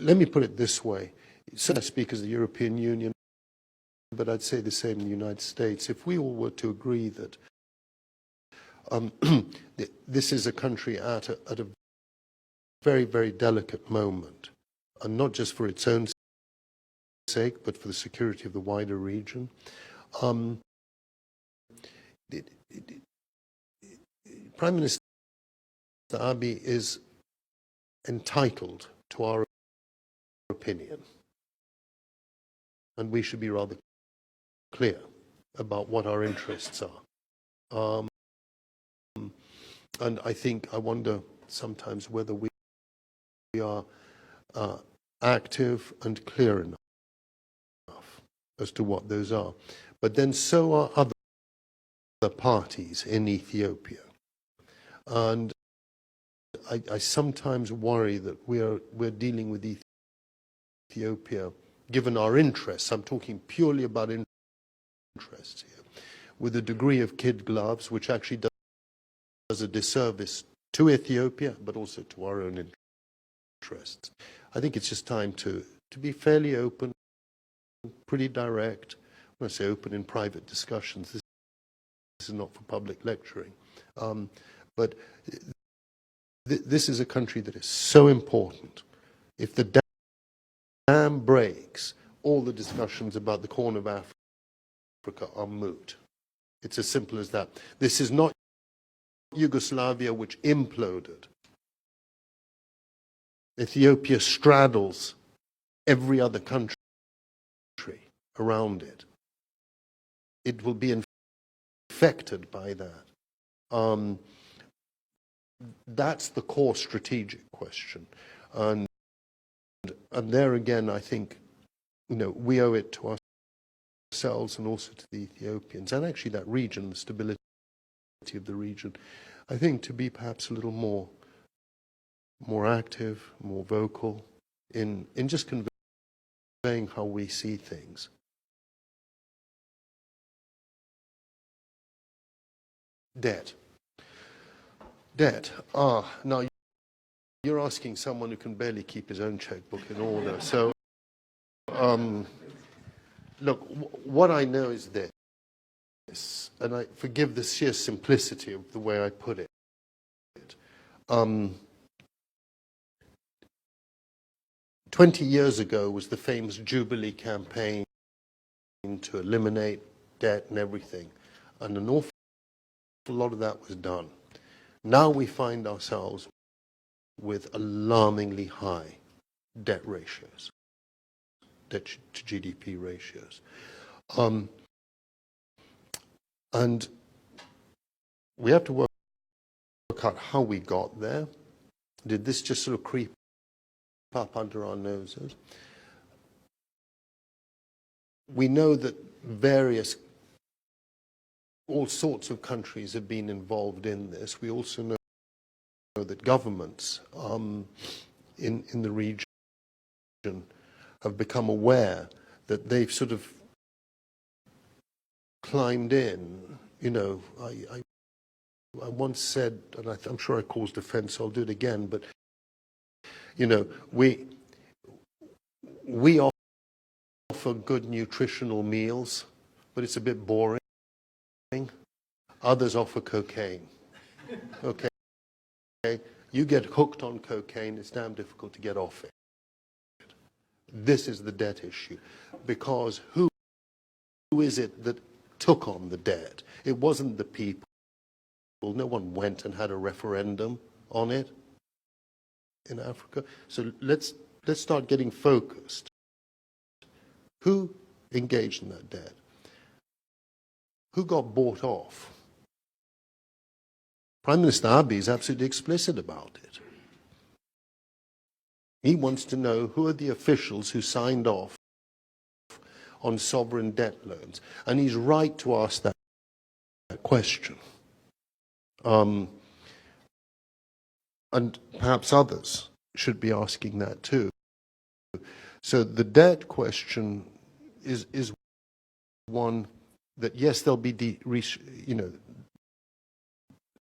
let me put it this way. So I speak as the European Union, but I'd say the same in the United States. If we all were to agree that this is a country at a very, very delicate moment, and not just for its own sake, but for the security of the wider region, Prime Minister Abiy is entitled to our opinion, and we should be rather clear about what our interests are. And I wonder sometimes whether we are active and clear enough as to what those are. But then so are other parties in Ethiopia. And I sometimes worry that we're dealing with Ethiopia, given our interests, I'm talking purely about interests here, with a degree of kid gloves which actually does a disservice to Ethiopia, but also to our own interests. I think it's just time to be fairly open, pretty direct. When I say open in private discussions, this is not for public lecturing. But this is a country that is so important. If the dam breaks, all the discussions about the Corn of Africa are moot. It's as simple as that. This is not Yugoslavia, which imploded. Ethiopia straddles every other country around it. It will be infected by that. That's the core strategic question. And there again, I think, we owe it to ourselves and also to the Ethiopians, and actually that region, the stability of the region, I think, to be perhaps a little more active, more vocal in just conveying how we see things. Debt. Now you're asking someone who can barely keep his own checkbook in order. So, look, what I know is this, and I forgive the sheer simplicity of the way I put it. 20 years ago was the famous Jubilee campaign to eliminate debt and everything, and an awful lot of that was done. Now we find ourselves with alarmingly high debt ratios, debt to GDP ratios. And we have to work out how we got there. Did this just sort of creep up under our noses? We know that all sorts of countries have been involved in this. We also know that governments in the region have become aware that they've sort of climbed in. I once said, and I'm sure I caused offense, so I'll do it again, but we offer good nutritional meals, but it's a bit boring. Others offer cocaine. Okay, you get hooked on cocaine, it's damn difficult to get off it. This is the debt issue, because who is it that took on the debt? It wasn't the people. No one went and had a referendum on it in Africa. So let's start getting focused. Who engaged in that debt? Who got bought off? Prime Minister Abiy is absolutely explicit about it. He wants to know who are the officials who signed off on sovereign debt loans. And he's right to ask that question. And perhaps others should be asking that too. So the debt question is one that, yes, there'll be